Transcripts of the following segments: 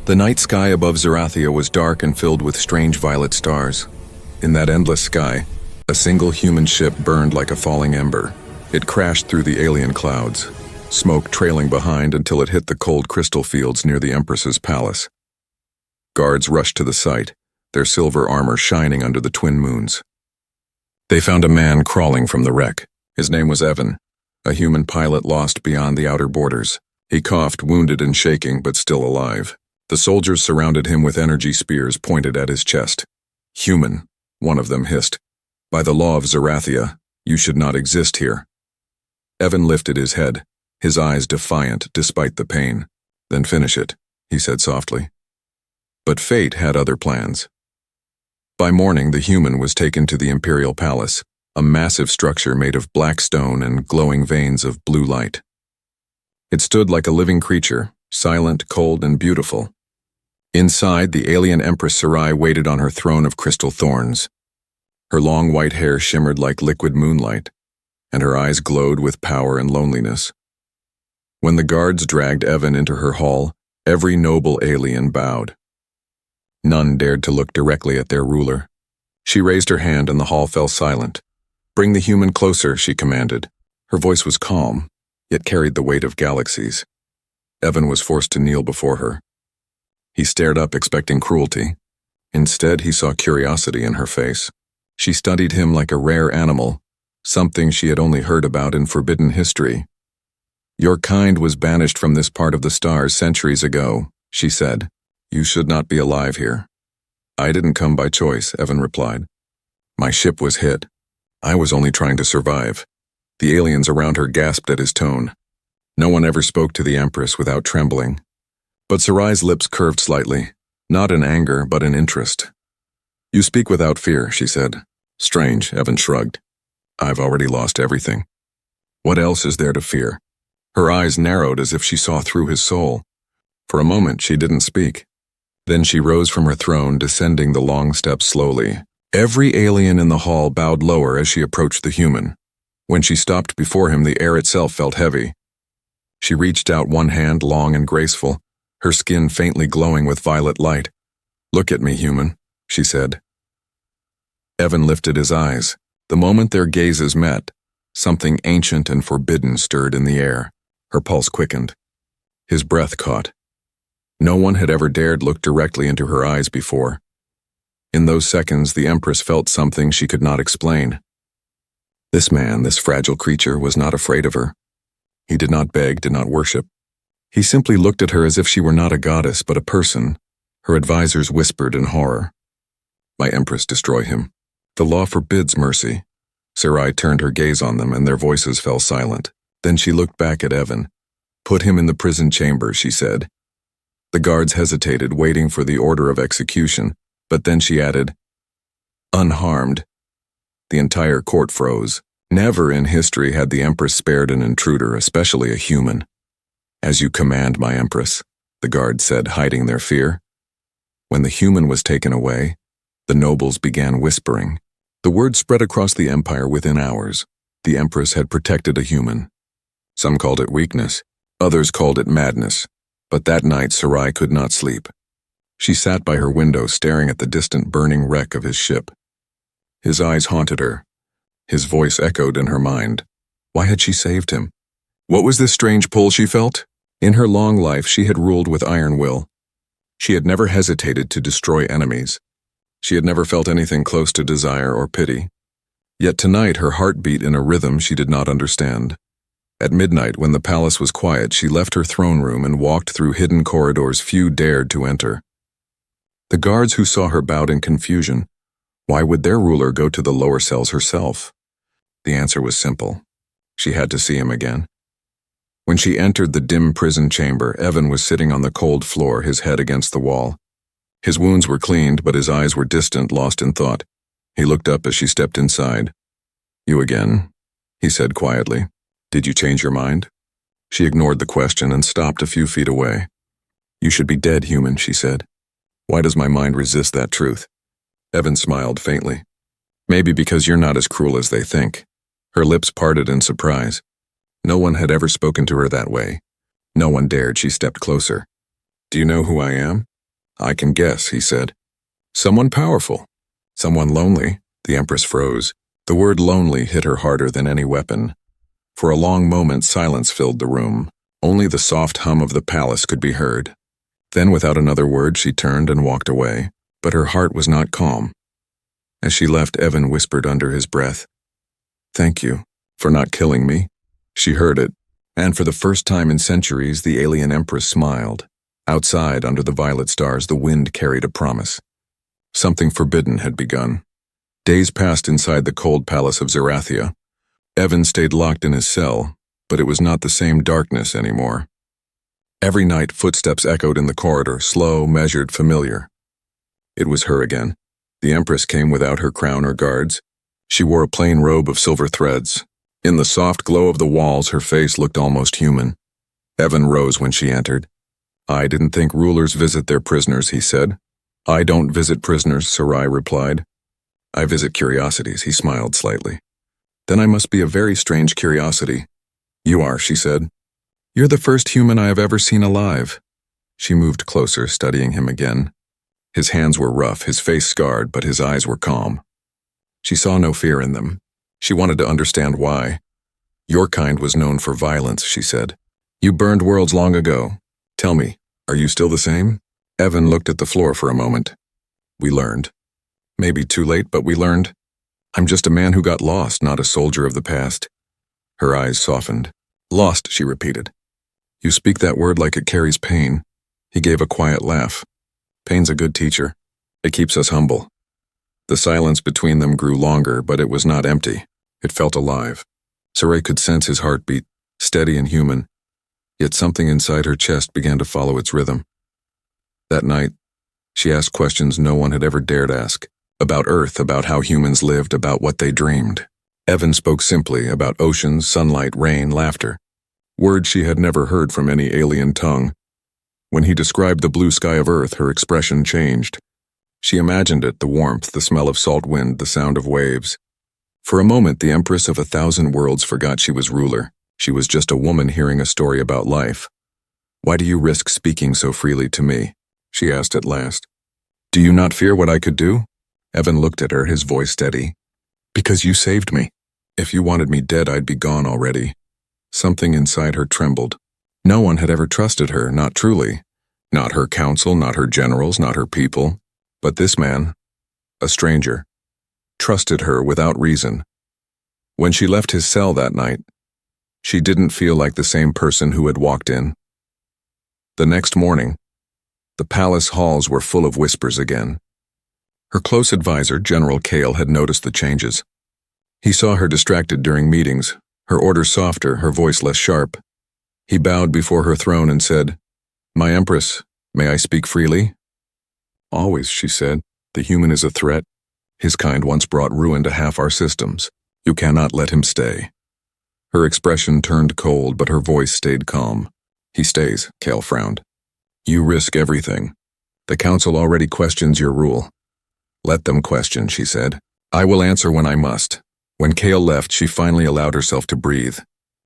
The night sky above Zerathia was dark and filled with strange violet stars. In that endless sky, a single human ship burned like a falling ember. It crashed through the alien clouds, smoke trailing behind until it hit the cold crystal fields near the Empress's palace. Guards rushed to the site, their silver armor shining under the twin moons. They found a man crawling from the wreck. His name was Evan, a human pilot lost beyond the outer borders. He coughed, wounded and shaking, but still alive. The soldiers surrounded him with energy spears pointed at his chest. "Human," one of them hissed. "By the law of Zerathia, you should not exist here." Evan lifted his head, his eyes defiant despite the pain. "Then finish it," he said softly. But fate had other plans. By morning, the human was taken to the Imperial Palace, a massive structure made of black stone and glowing veins of blue light. It stood like a living creature, silent, cold, and beautiful. Inside, the alien Empress Sarai waited on her throne of crystal thorns. Her long white hair shimmered like liquid moonlight, and her eyes glowed with power and loneliness. When the guards dragged Evan into her hall, every noble alien bowed. None dared to look directly at their ruler. She raised her hand and the hall fell silent. "Bring the human closer," she commanded. Her voice was calm, yet carried the weight of galaxies. Evan was forced to kneel before her. He stared up, expecting cruelty. Instead, he saw curiosity in her face. She studied him like a rare animal, something she had only heard about in forbidden history. "Your kind was banished from this part of the stars centuries ago," she said. "You should not be alive here." "I didn't come by choice," Evan replied. "My ship was hit. I was only trying to survive." The aliens around her gasped at his tone. No one ever spoke to the Empress without trembling. But Sarai's lips curved slightly, not in anger but in interest. "You speak without fear," she said. "Strange," Evan shrugged. "I've already lost everything. What else is there to fear?" Her eyes narrowed as if she saw through his soul. For a moment, she didn't speak. Then she rose from her throne, descending the long steps slowly. Every alien in the hall bowed lower as she approached the human. When she stopped before him, the air itself felt heavy. She reached out one hand, long and graceful, her skin faintly glowing with violet light. "Look at me, human," she said. Evan lifted his eyes. The moment their gazes met, something ancient and forbidden stirred in the air. Her pulse quickened. His breath caught. No one had ever dared look directly into her eyes before. In those seconds, the Empress felt something she could not explain. This man, this fragile creature, was not afraid of her. He did not beg, did not worship. He simply looked at her as if she were not a goddess, but a person. Her advisors whispered in horror. "My Empress, destroy him. The law forbids mercy." Sarai turned her gaze on them, and their voices fell silent. Then she looked back at Evan. "Put him in the prison chamber," she said. The guards hesitated, waiting for the order of execution, but then she added, "Unharmed." The entire court froze. Never in history had the Empress spared an intruder, especially a human. "As you command, my Empress," the guards said, hiding their fear. When the human was taken away, the nobles began whispering. The word spread across the empire within hours. The Empress had protected a human. Some called it weakness, others called it madness. But that night Sarai could not sleep. She sat by her window staring at the distant burning wreck of his ship. His eyes haunted her. His voice echoed in her mind. Why had she saved him? What was this strange pull she felt? In her long life she had ruled with iron will. She had never hesitated to destroy enemies. She had never felt anything close to desire or pity. Yet tonight her heart beat in a rhythm she did not understand. At midnight, when the palace was quiet, she left her throne room and walked through hidden corridors few dared to enter. The guards who saw her bowed in confusion. Why would their ruler go to the lower cells herself? The answer was simple. She had to see him again. When she entered the dim prison chamber, Evan was sitting on the cold floor, his head against the wall. His wounds were cleaned, but his eyes were distant, lost in thought. He looked up as she stepped inside. "You again?" he said quietly. "Did you change your mind?" She ignored the question and stopped a few feet away. "You should be dead, human," she said. "Why does my mind resist that truth?" Evan smiled faintly. "Maybe because you're not as cruel as they think." Her lips parted in surprise. No one had ever spoken to her that way. No one dared. She stepped closer. "Do you know who I am?" I can guess, he said. Someone powerful. Someone lonely. The Empress froze. The word lonely hit her harder than any weapon. For a long moment, silence filled the room. Only the soft hum of the palace could be heard. Then, without another word, she turned and walked away. But her heart was not calm. As she left, Evan whispered under his breath, "Thank you for not killing me." She heard it, and for the first time in centuries, the alien Empress smiled. Outside, under the violet stars, the wind carried a promise. Something forbidden had begun. Days passed inside the cold palace of Zerathia. Evan stayed locked in his cell, but it was not the same darkness anymore. Every night, footsteps echoed in the corridor, slow, measured, familiar. It was her again. The Empress came without her crown or guards. She wore a plain robe of silver threads. In the soft glow of the walls, her face looked almost human. Evan rose when she entered. "I didn't think rulers visit their prisoners," he said. "I don't visit prisoners," Sarai replied. "I visit curiosities," he smiled slightly. "Then I must be a very strange curiosity." "You are," she said. "You're the first human I have ever seen alive." She moved closer, studying him again. His hands were rough, his face scarred, but his eyes were calm. She saw no fear in them. She wanted to understand why. "Your kind was known for violence," she said. "You burned worlds long ago. Tell me, are you still the same?" Evan looked at the floor for a moment. "We learned. Maybe too late, but we learned. I'm just a man who got lost, not a soldier of the past." Her eyes softened. "Lost," she repeated. "You speak that word like it carries pain." He gave a quiet laugh. "Pain's a good teacher. It keeps us humble." The silence between them grew longer, but it was not empty. It felt alive. Sarai could sense his heartbeat, steady and human. Yet something inside her chest began to follow its rhythm. That night, she asked questions no one had ever dared ask. About Earth, about how humans lived, about what they dreamed. Evan spoke simply about oceans, sunlight, rain, laughter. Words she had never heard from any alien tongue. When he described the blue sky of Earth, her expression changed. She imagined it, the warmth, the smell of salt wind, the sound of waves. For a moment, the Empress of 1,000 worlds forgot she was ruler. She was just a woman hearing a story about life. "Why do you risk speaking so freely to me?" she asked at last. "Do you not fear what I could do?" Evan looked at her, his voice steady. "Because you saved me. If you wanted me dead, I'd be gone already." Something inside her trembled. No one had ever trusted her, not truly. Not her council, not her generals, not her people. But this man, a stranger, trusted her without reason. When she left his cell that night, she didn't feel like the same person who had walked in. The next morning, the palace halls were full of whispers again. Her close advisor, General Kale, had noticed the changes. He saw her distracted during meetings, her orders softer, her voice less sharp. He bowed before her throne and said, "My Empress, may I speak freely?" "Always," she said. "The human is a threat. His kind once brought ruin to half our systems. You cannot let him stay." Her expression turned cold, but her voice stayed calm. "He stays," Kale frowned. "You risk everything. The council already questions your rule." "Let them question," she said. "I will answer when I must." When Kale left, she finally allowed herself to breathe.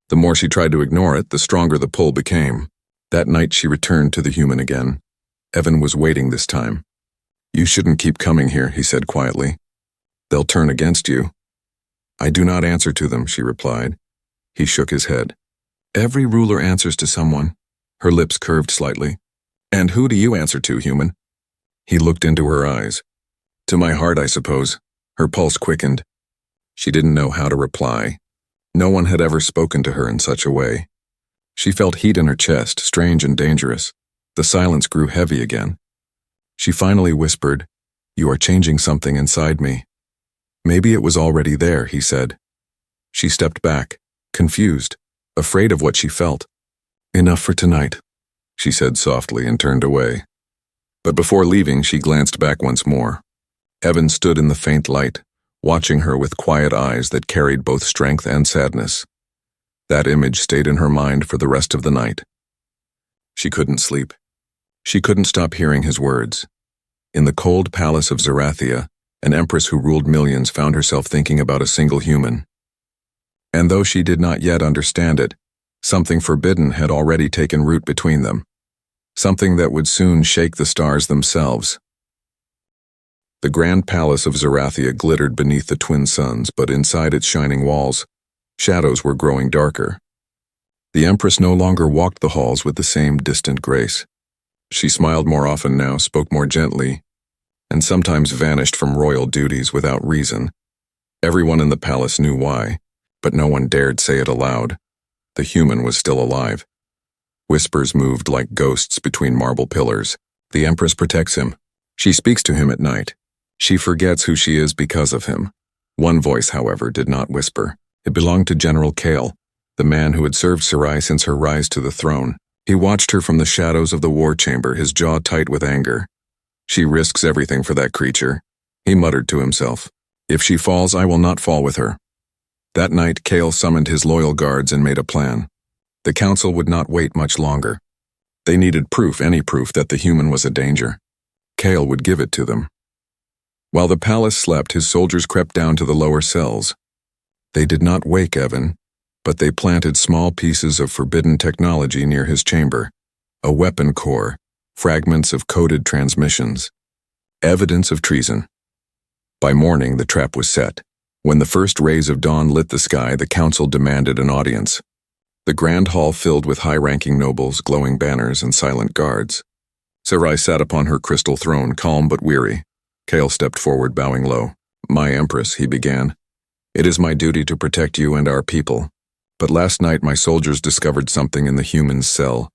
The more she tried to ignore it, the stronger the pull became. That night she returned to the human again. Evan was waiting this time. "You shouldn't keep coming here," he said quietly. "They'll turn against you." "I do not answer to them," she replied. He shook his head. "Every ruler answers to someone." Her lips curved slightly. "And who do you answer to, human?" He looked into her eyes. "To my heart, I suppose." Her pulse quickened. She didn't know how to reply. No one had ever spoken to her in such a way. She felt heat in her chest, strange and dangerous. The silence grew heavy again. She finally whispered, "You are changing something inside me." "Maybe it was already there," he said. She stepped back, confused, afraid of what she felt. "Enough for tonight," she said softly and turned away. But before leaving, she glanced back once more. Evan stood in the faint light, watching her with quiet eyes that carried both strength and sadness. That image stayed in her mind for the rest of the night. She couldn't sleep. She couldn't stop hearing his words. In the cold palace of Zerathia, an empress who ruled millions found herself thinking about a single human. And though she did not yet understand it, something forbidden had already taken root between them. something that would soon shake the stars themselves. The grand palace of Zerathia glittered beneath the twin suns, but inside its shining walls, shadows were growing darker. The Empress no longer walked the halls with the same distant grace. She smiled more often now, spoke more gently, and sometimes vanished from royal duties without reason. Everyone in the palace knew why, but no one dared say it aloud. The human was still alive. Whispers moved like ghosts between marble pillars. The Empress protects him. She speaks to him at night. She forgets who she is because of him. One voice, however, did not whisper. It belonged to General Kale, the man who had served Sarai since her rise to the throne. He watched her from the shadows of the war chamber, his jaw tight with anger. She risks everything for that creature, he muttered to himself. If she falls, I will not fall with her. That night, Kale summoned his loyal guards and made a plan. The council would not wait much longer. They needed proof, any proof, that the human was a danger. Kale would give it to them. While the palace slept, his soldiers crept down to the lower cells. They did not wake Evan, but they planted small pieces of forbidden technology near his chamber. A weapon core, fragments of coded transmissions. Evidence of treason. By morning, the trap was set. When the first rays of dawn lit the sky, the council demanded an audience. The grand hall filled with high-ranking nobles, glowing banners, and silent guards. Sarai sat upon her crystal throne, calm but weary. Kale stepped forward, bowing low. "My Empress," he began. "It is my duty to protect you and our people. But last night my soldiers discovered something in the human's cell."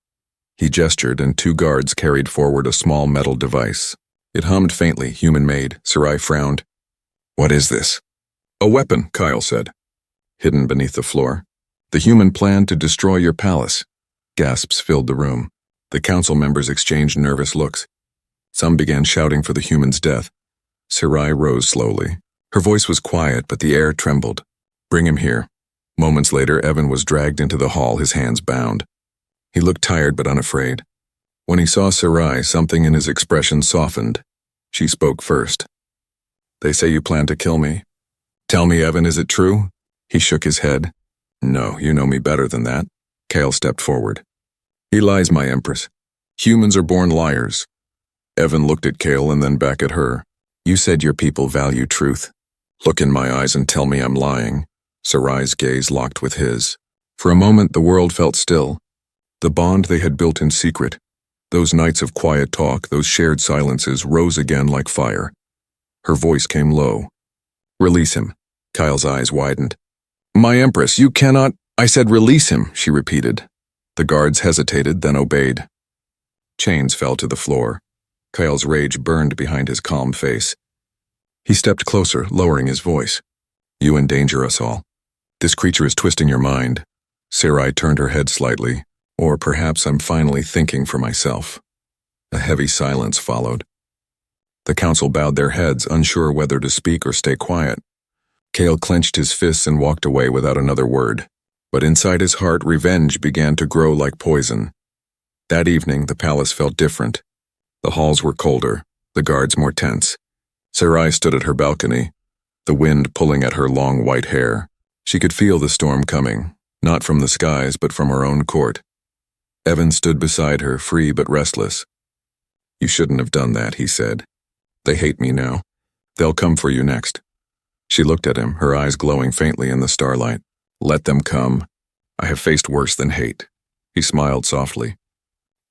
He gestured, and 2 guards carried forward a small metal device. It hummed faintly, human-made. Sarai frowned. "What is this?" "A weapon," Kyle said. "Hidden beneath the floor. The human planned to destroy your palace." Gasps filled the room. The council members exchanged nervous looks. Some began shouting for the human's death. Sarai rose slowly. Her voice was quiet, but the air trembled. "Bring him here." Moments later, Evan was dragged into the hall, his hands bound. He looked tired but unafraid. When he saw Sarai, something in his expression softened. She spoke first. "They say you plan to kill me. Tell me, Evan, is it true?" He shook his head. "No, you know me better than that." Kale stepped forward. "He lies, my Empress. Humans are born liars." Evan looked at Kale and then back at her. "You said your people value truth. Look in my eyes and tell me I'm lying." Sarai's gaze locked with his. For a moment, the world felt still. The bond they had built in secret, those nights of quiet talk, those shared silences, rose again like fire. Her voice came low. "Release him." Kyle's eyes widened. "My Empress, you cannot—" "I said release him," she repeated. The guards hesitated, then obeyed. Chains fell to the floor. Kyle's rage burned behind his calm face. He stepped closer, lowering his voice. "You endanger us all. This creature is twisting your mind." Sarai turned her head slightly. "Or perhaps I'm finally thinking for myself." A heavy silence followed. The council bowed their heads, unsure whether to speak or stay quiet. Kale clenched his fists and walked away without another word. But inside his heart, revenge began to grow like poison. That evening, the palace felt different. The halls were colder, the guards more tense. Sarai stood at her balcony, the wind pulling at her long white hair. She could feel the storm coming, not from the skies, but from her own court. Evan stood beside her, free but restless. "You shouldn't have done that," he said. "They hate me now. They'll come for you next." She looked at him, her eyes glowing faintly in the starlight. "Let them come. I have faced worse than hate." He smiled softly.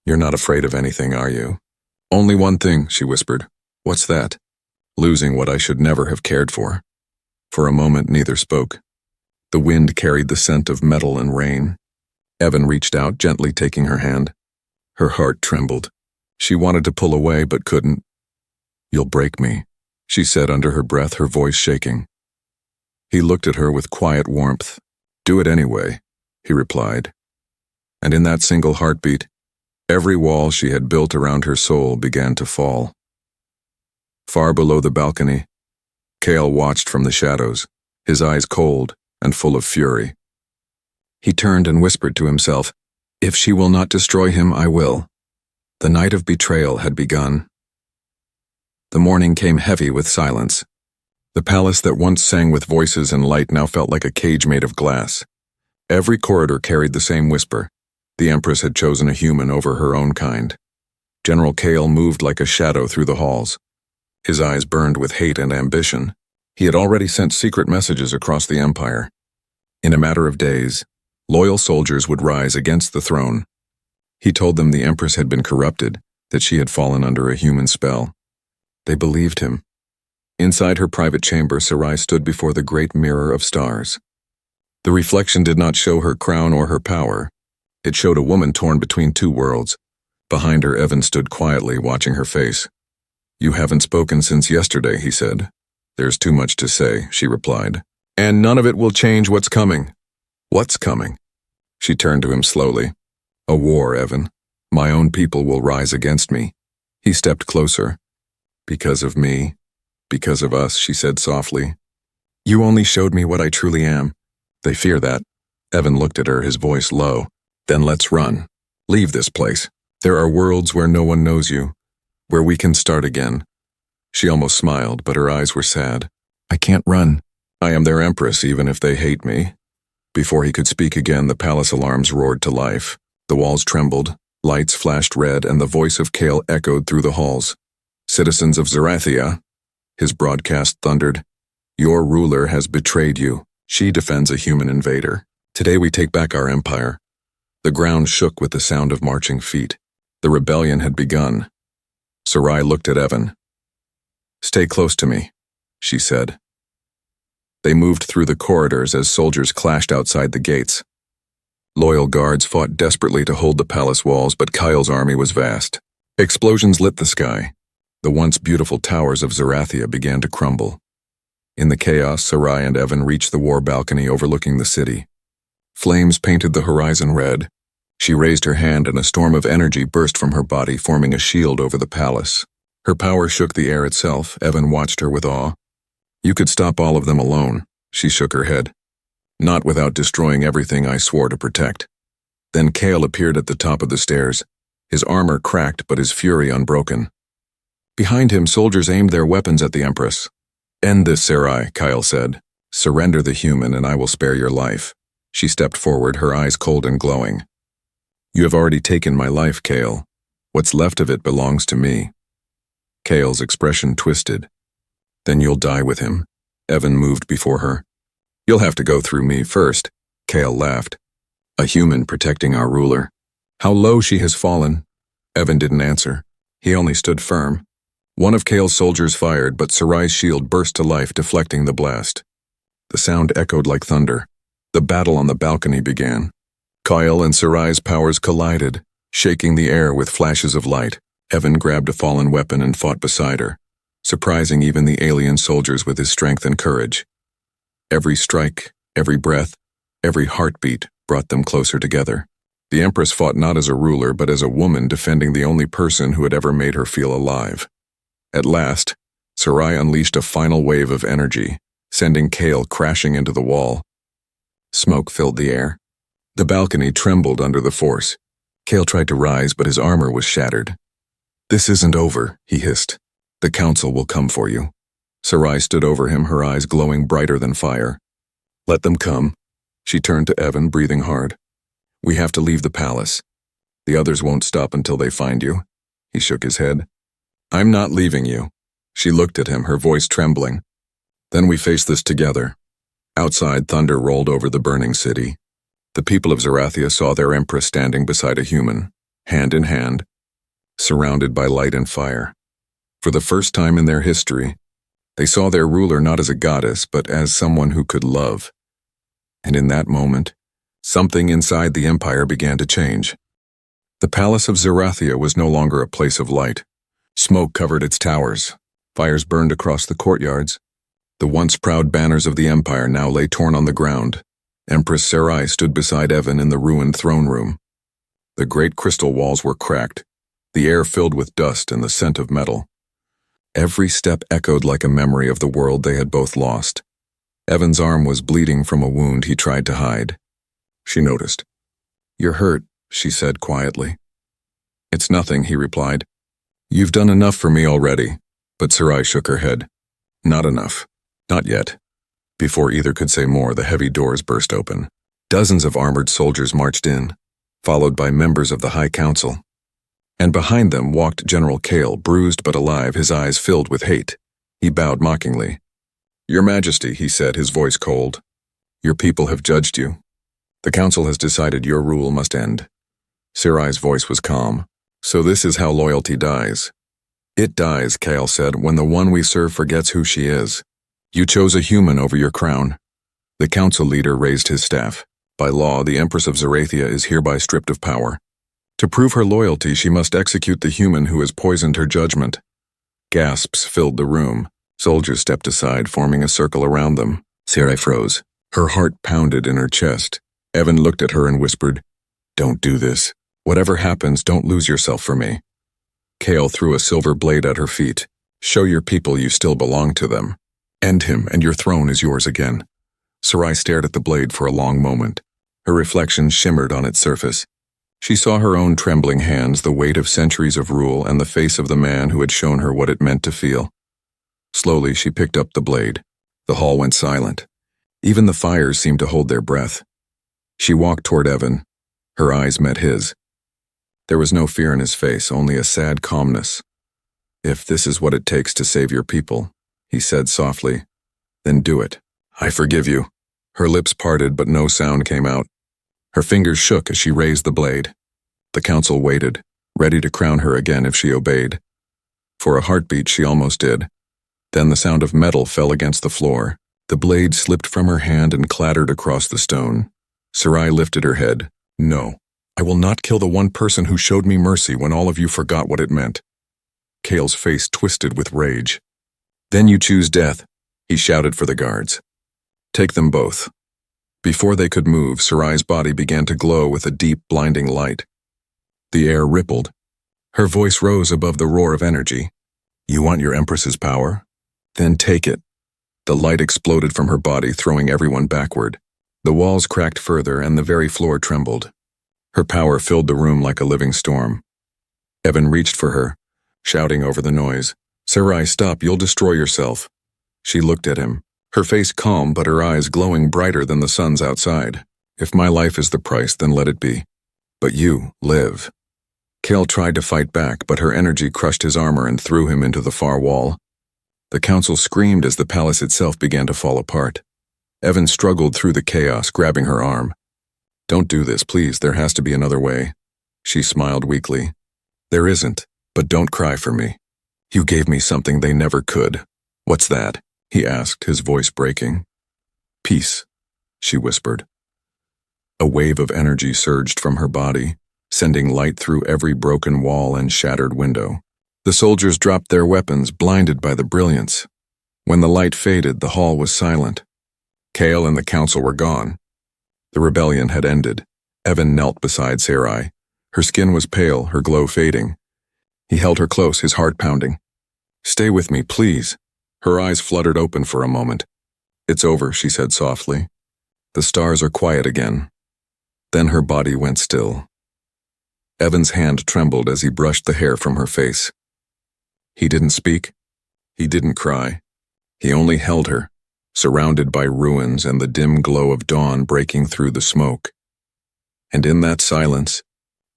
"You're not afraid of anything, are you?" "Only one thing," she whispered. "What's that?" "Losing what I should never have cared for." For a moment, neither spoke. The wind carried the scent of metal and rain. Evan reached out, gently taking her hand. Her heart trembled. She wanted to pull away, but couldn't. "You'll break me," she said under her breath, her voice shaking. He looked at her with quiet warmth. "Do it anyway," he replied. And in that single heartbeat, every wall she had built around her soul began to fall. Far below the balcony, Kale watched from the shadows, his eyes cold and full of fury. He turned and whispered to himself, "If she will not destroy him, I will." The night of betrayal had begun. The morning came heavy with silence. The palace that once sang with voices and light now felt like a cage made of glass. Every corridor carried the same whisper. The Empress had chosen a human over her own kind. General Kale moved like a shadow through the halls. His eyes burned with hate and ambition. He had already sent secret messages across the empire. In a matter of days, loyal soldiers would rise against the throne. He told them the Empress had been corrupted, that she had fallen under a human spell. They believed him. Inside her private chamber, Sarai stood before the great mirror of stars. The reflection did not show her crown or her power. It showed a woman torn between two worlds. Behind her, Evan stood quietly, watching her face. "You haven't spoken since yesterday," he said. "There's too much to say," she replied. "And none of it will change what's coming." "What's coming?" She turned to him slowly. "A war, Evan. My own people will rise against me." He stepped closer. "Because of me. Because of us," she said softly. "You only showed me what I truly am. They fear that." Evan looked at her, his voice low. "Then let's run. Leave this place. There are worlds where no one knows you, where we can start again." She almost smiled, but her eyes were sad. "I can't run. I am their empress, even if they hate me." Before he could speak again, the palace alarms roared to life. The walls trembled, lights flashed red, and the voice of Kale echoed through the halls. "Citizens of Zerathia," his broadcast thundered, "your ruler has betrayed you. She defends a human invader. Today we take back our empire." The ground shook with the sound of marching feet. The rebellion had begun. Sarai looked at Evan. "Stay close to me," she said. They moved through the corridors as soldiers clashed outside the gates. Loyal guards fought desperately to hold the palace walls, but Kyle's army was vast. Explosions lit the sky. The once beautiful towers of Zerathia began to crumble. In the chaos, Sarai and Evan reached the war balcony overlooking the city. Flames painted the horizon red. She raised her hand and a storm of energy burst from her body, forming a shield over the palace. Her power shook the air itself. Evan watched her with awe. "You could stop all of them alone," she shook her head. "Not without destroying everything I swore to protect." Then Kale appeared at the top of the stairs, his armor cracked but his fury unbroken. Behind him, soldiers aimed their weapons at the Empress. "End this, Sarai," Kyle said. "Surrender the human and I will spare your life." She stepped forward, her eyes cold and glowing. "You have already taken my life, Kale. What's left of it belongs to me." Kale's expression twisted. "Then you'll die with him." Evan moved before her. "You'll have to go through me first." Kale laughed. "A human protecting our ruler. How low she has fallen." Evan didn't answer. He only stood firm. One of Kale's soldiers fired, but Sarai's shield burst to life, deflecting the blast. The sound echoed like thunder. The battle on the balcony began. Kyle and Sarai's powers collided, shaking the air with flashes of light. Evan grabbed a fallen weapon and fought beside her, surprising even the alien soldiers with his strength and courage. Every strike, every breath, every heartbeat brought them closer together. The Empress fought not as a ruler, but as a woman defending the only person who had ever made her feel alive. At last, Sarai unleashed a final wave of energy, sending Kale crashing into the wall. Smoke filled the air. The balcony trembled under the force. Kale tried to rise, but his armor was shattered. "This isn't over," he hissed. "The council will come for you." Sarai stood over him, her eyes glowing brighter than fire. "Let them come." She turned to Evan, breathing hard. "We have to leave the palace. The others won't stop until they find you." He shook his head. "I'm not leaving you." She looked at him, her voice trembling. "Then we face this together." Outside, thunder rolled over the burning city. The people of Zerathia saw their empress standing beside a human, hand in hand, surrounded by light and fire. For the first time in their history, they saw their ruler not as a goddess, but as someone who could love. And in that moment, something inside the empire began to change. The palace of Zerathia was no longer a place of light. Smoke covered its towers. Fires burned across the courtyards. The once proud banners of the empire now lay torn on the ground. Empress Sarai stood beside Evan in the ruined throne room. The great crystal walls were cracked, the air filled with dust and the scent of metal. Every step echoed like a memory of the world they had both lost. Evan's arm was bleeding from a wound he tried to hide. She noticed. "You're hurt," she said quietly. "It's nothing," he replied. "You've done enough for me already." But Sarai shook her head. "Not enough. Not yet." Before either could say more, the heavy doors burst open. Dozens of armored soldiers marched in, followed by members of the High Council. And behind them walked General Kale, bruised but alive, his eyes filled with hate. He bowed mockingly. "Your Majesty," he said, his voice cold. "Your people have judged you. The council has decided your rule must end." Sarai's voice was calm. "So this is how loyalty dies." "It dies," Kale said, "when the one we serve forgets who she is. You chose a human over your crown." The council leader raised his staff. "By law, the Empress of Zerathia is hereby stripped of power. To prove her loyalty, she must execute the human who has poisoned her judgment." Gasps filled the room. Soldiers stepped aside, forming a circle around them. Sarai froze. Her heart pounded in her chest. Evan looked at her and whispered, "Don't do this. Whatever happens, don't lose yourself for me." Kale threw a silver blade at her feet. "Show your people you still belong to them. End him, and your throne is yours again." Sarai stared at the blade for a long moment. Her reflection shimmered on its surface. She saw her own trembling hands, the weight of centuries of rule, and the face of the man who had shown her what it meant to feel. Slowly, she picked up the blade. The hall went silent. Even the fires seemed to hold their breath. She walked toward Evan. Her eyes met his. There was no fear in his face, only a sad calmness. "If this is what it takes to save your people," he said softly, "then do it. I forgive you." Her lips parted, but no sound came out. Her fingers shook as she raised the blade. The council waited, ready to crown her again if she obeyed. For a heartbeat, she almost did. Then the sound of metal fell against the floor. The blade slipped from her hand and clattered across the stone. Sarai lifted her head. "No, I will not kill the one person who showed me mercy when all of you forgot what it meant." Kale's face twisted with rage. "Then you choose death," he shouted for the guards. "Take them both." Before they could move, Sarai's body began to glow with a deep, blinding light. The air rippled. Her voice rose above the roar of energy. "You want your Empress's power? Then take it." The light exploded from her body, throwing everyone backward. The walls cracked further, and the very floor trembled. Her power filled the room like a living storm. Evan reached for her, shouting over the noise, "Sarai, stop, you'll destroy yourself." She looked at him, her face calm but her eyes glowing brighter than the sun's outside. "If my life is the price, then let it be. But you, live." Kale tried to fight back, but her energy crushed his armor and threw him into the far wall. The council screamed as the palace itself began to fall apart. Evan struggled through the chaos, grabbing her arm. "Don't do this, please, there has to be another way." She smiled weakly. "There isn't, but don't cry for me. You gave me something they never could." "What's that?" he asked, his voice breaking. "Peace," she whispered. A wave of energy surged from her body, sending light through every broken wall and shattered window. The soldiers dropped their weapons, blinded by the brilliance. When the light faded, the hall was silent. Kale and the council were gone. The rebellion had ended. Evan knelt beside Sarai. Her skin was pale, her glow fading. He held her close, his heart pounding. "Stay with me, please." Her eyes fluttered open for a moment. "It's over," she said softly. "The stars are quiet again." Then her body went still. Evan's hand trembled as he brushed the hair from her face. He didn't speak. He didn't cry. He only held her, surrounded by ruins and the dim glow of dawn breaking through the smoke. And in that silence,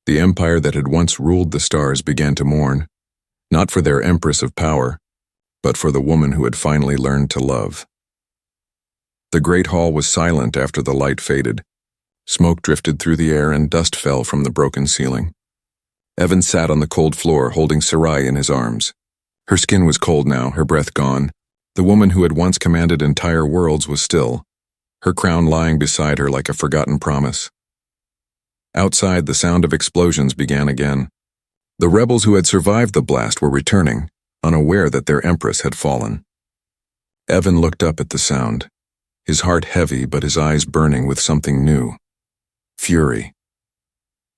the empire that had once ruled the stars began to mourn, not for their empress of power, but for the woman who had finally learned to love. The great hall was silent after the light faded. Smoke drifted through the air and dust fell from the broken ceiling. Evan sat on the cold floor, holding Sarai in his arms. Her skin was cold now, her breath gone. The woman who had once commanded entire worlds was still, her crown lying beside her like a forgotten promise. Outside, the sound of explosions began again. The rebels who had survived the blast were returning, unaware that their empress had fallen. Evan looked up at the sound, his heart heavy but his eyes burning with something new. Fury.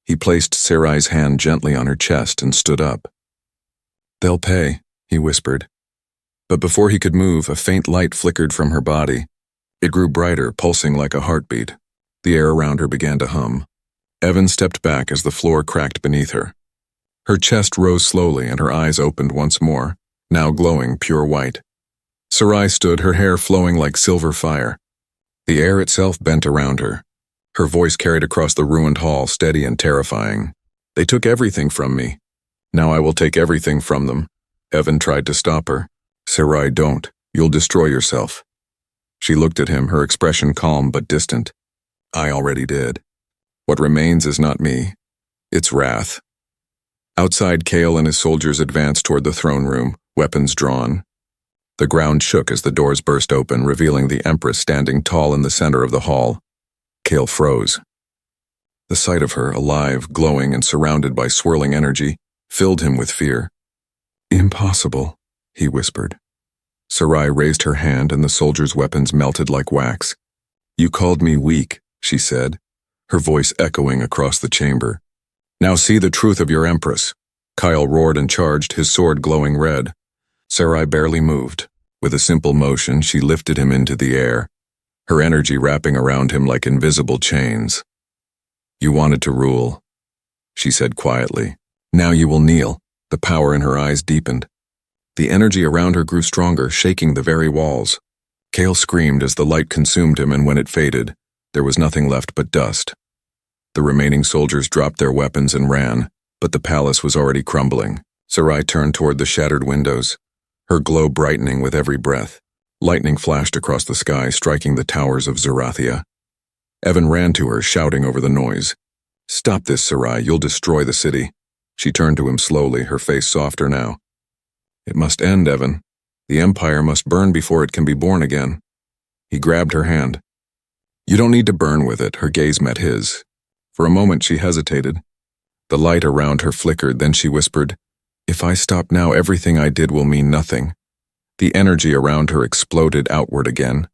He placed Sarai's hand gently on her chest and stood up. "They'll pay," he whispered. But before he could move, a faint light flickered from her body. It grew brighter, pulsing like a heartbeat. The air around her began to hum. Evan stepped back as the floor cracked beneath her. Her chest rose slowly and her eyes opened once more, now glowing pure white. Sarai stood, her hair flowing like silver fire. The air itself bent around her. Her voice carried across the ruined hall, steady and terrifying. "They took everything from me. Now I will take everything from them. Evan tried to stop her. Sarai, don't. You'll destroy yourself. She looked at him, her expression calm but distant. I already did. What remains is not me. It's wrath. Outside, Kale and his soldiers advanced toward the throne room, weapons drawn. The ground shook as the doors burst open, revealing the Empress standing tall in the center of the hall. Kale froze. The sight of her, alive, glowing, and surrounded by swirling energy, filled him with fear. Impossible, he whispered. Sarai raised her hand and the soldiers' weapons melted like wax. You called me weak, she said, her voice echoing across the chamber. Now see the truth of your Empress. Kyle roared and charged, his sword glowing red. Sarai barely moved. With a simple motion, she lifted him into the air, her energy wrapping around him like invisible chains. You wanted to rule, she said quietly. Now you will kneel. The power in her eyes deepened. The energy around her grew stronger, shaking the very walls. Kale screamed as the light consumed him, and when it faded, there was nothing left but dust. The remaining soldiers dropped their weapons and ran, but the palace was already crumbling. Sarai turned toward the shattered windows, her glow brightening with every breath. Lightning flashed across the sky, striking the towers of Zerathia. Evan ran to her, shouting over the noise. Stop this, Sarai, you'll destroy the city. She turned to him slowly, her face softer now. It must end, Evan. The Empire must burn before it can be born again. He grabbed her hand. You don't need to burn with it, her gaze met his. For a moment she hesitated. The light around her flickered, then she whispered, If I stop now, everything I did will mean nothing. The energy around her exploded outward again.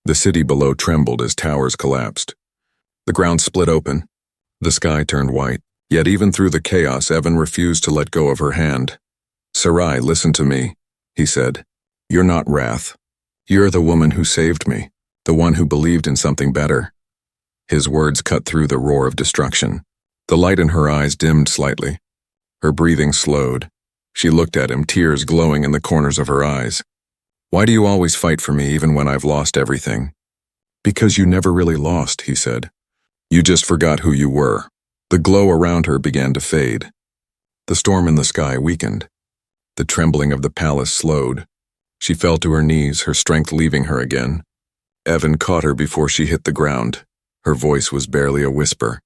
The city below trembled as towers collapsed. The ground split open. The sky turned white. Yet even through the chaos, Evan refused to let go of her hand. Sarai, listen to me, he said. You're not Wrath. You're the woman who saved me, the one who believed in something better. His words cut through the roar of destruction. The light in her eyes dimmed slightly. Her breathing slowed. She looked at him, tears glowing in the corners of her eyes. Why do you always fight for me even when I've lost everything? Because you never really lost, he said. You just forgot who you were. The glow around her began to fade. The storm in the sky weakened. The trembling of the palace slowed. She fell to her knees, her strength leaving her again. Evan caught her before she hit the ground. Her voice was barely a whisper.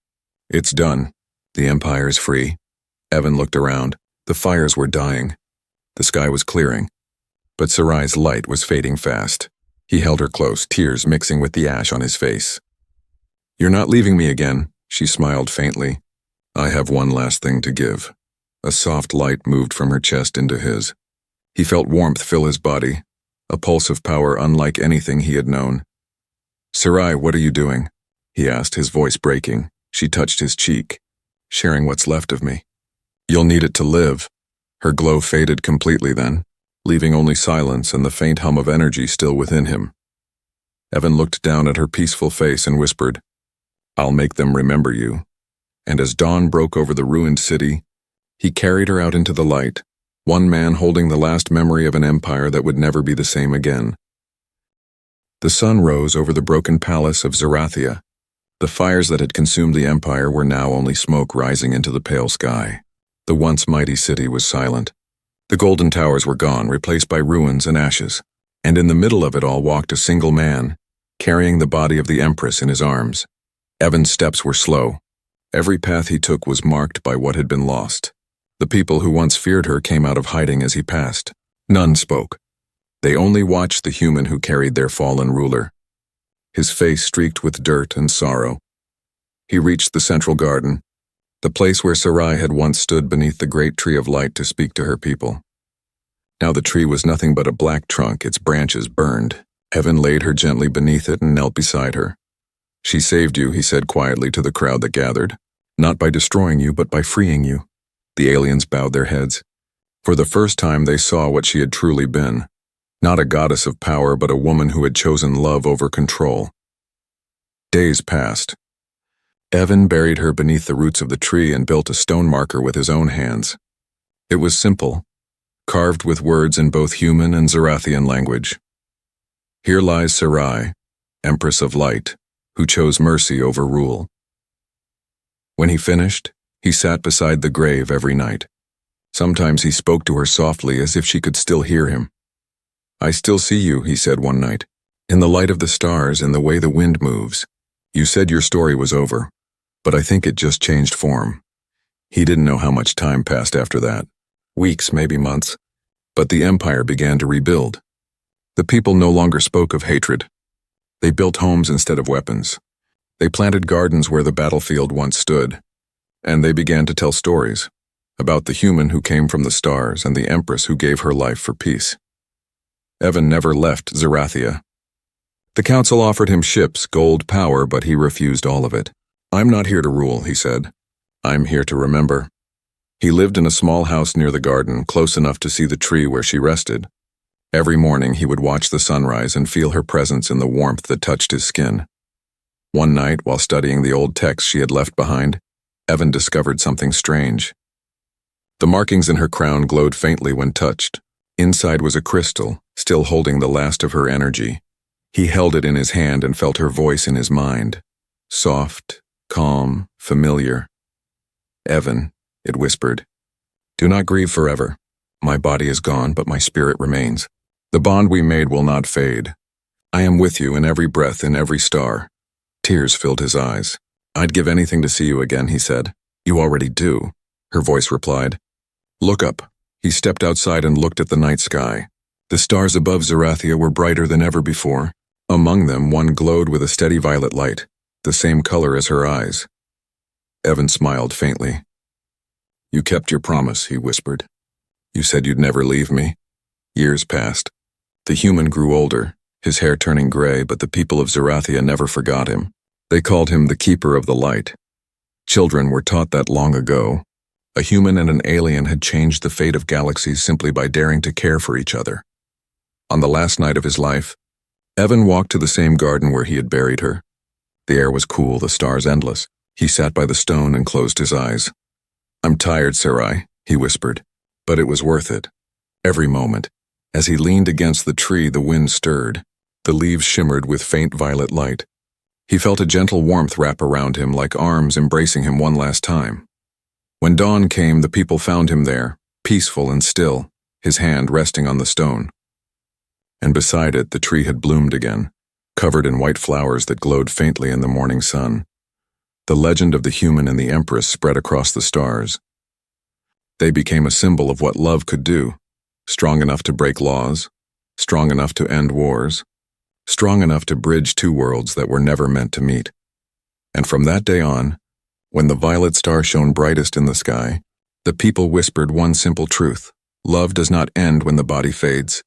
It's done. The Empire is free. Evan looked around. The fires were dying. The sky was clearing. But Sarai's light was fading fast. He held her close, tears mixing with the ash on his face. You're not leaving me again, she smiled faintly. I have one last thing to give. A soft light moved from her chest into his. He felt warmth fill his body, a pulse of power unlike anything he had known. Sarai, what are you doing? He asked, his voice breaking. She touched his cheek. Sharing what's left of me. You'll need it to live. Her glow faded completely then, leaving only silence and the faint hum of energy still within him. Evan looked down at her peaceful face and whispered, I'll make them remember you. And as dawn broke over the ruined city, he carried her out into the light, one man holding the last memory of an empire that would never be the same again. The sun rose over the broken palace of Zerathia. The fires that had consumed the empire were now only smoke rising into the pale sky. The once mighty city was silent. The golden towers were gone, replaced by ruins and ashes. And in the middle of it all walked a single man, carrying the body of the Empress in his arms. Evan's steps were slow. Every path he took was marked by what had been lost. The people who once feared her came out of hiding as he passed. None spoke. They only watched the human who carried their fallen ruler. His face streaked with dirt and sorrow. He reached the central garden, the place where Sarai had once stood beneath the great tree of light to speak to her people. Now the tree was nothing but a black trunk, its branches burned. Evan laid her gently beneath it and knelt beside her. She saved you, he said quietly to the crowd that gathered. Not by destroying you, but by freeing you. The aliens bowed their heads. For the first time they saw what she had truly been. Not a goddess of power, but a woman who had chosen love over control. Days passed. Evan buried her beneath the roots of the tree and built a stone marker with his own hands. It was simple, carved with words in both human and Zerathian language. Here lies Sarai, Empress of Light, who chose mercy over rule. When he finished, he sat beside the grave every night. Sometimes he spoke to her softly as if she could still hear him. "I still see you," he said one night. "In the light of the stars and the way the wind moves. You said your story was over, but I think it just changed form." He didn't know how much time passed after that. Weeks, maybe months. But the empire began to rebuild. The people no longer spoke of hatred. They built homes instead of weapons. They planted gardens where the battlefield once stood. And they began to tell stories about the human who came from the stars and the empress who gave her life for peace. Evan never left Zerathia. The council offered him ships, gold, power, but he refused all of it. "I'm not here to rule," he said. "I'm here to remember." He lived in a small house near the garden, close enough to see the tree where she rested. Every morning he would watch the sunrise and feel her presence in the warmth that touched his skin. One night, while studying the old texts she had left behind, Evan discovered something strange. The markings in her crown glowed faintly when touched. Inside was a crystal, still holding the last of her energy. He held it in his hand and felt her voice in his mind. Soft, calm, familiar. "Evan," it whispered, "do not grieve forever. My body is gone, but my spirit remains. The bond we made will not fade. I am with you in every breath, in every star." Tears filled his eyes. "I'd give anything to see you again," he said. "You already do," her voice replied. "Look up." He stepped outside and looked at the night sky. The stars above Zerathia were brighter than ever before. Among them, one glowed with a steady violet light, the same color as her eyes. Evan smiled faintly. "You kept your promise," he whispered. "You said you'd never leave me." Years passed. The human grew older, his hair turning gray, but the people of Zerathia never forgot him. They called him the Keeper of the Light. Children were taught that long ago. A human and an alien had changed the fate of galaxies simply by daring to care for each other. On the last night of his life, Evan walked to the same garden where he had buried her. The air was cool, the stars endless. He sat by the stone and closed his eyes. "I'm tired, Sarai," he whispered, "but it was worth it. Every moment." As he leaned against the tree, the wind stirred. The leaves shimmered with faint violet light. He felt a gentle warmth wrap around him, like arms embracing him one last time. When dawn came, the people found him there, peaceful and still, his hand resting on the stone. And beside it, the tree had bloomed again, covered in white flowers that glowed faintly in the morning sun. The legend of the human and the empress spread across the stars. They became a symbol of what love could do, strong enough to break laws, strong enough to end wars, strong enough to bridge two worlds that were never meant to meet. And from that day on, when the violet star shone brightest in the sky, the people whispered one simple truth: love does not end when the body fades.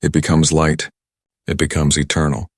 It becomes light. It becomes eternal.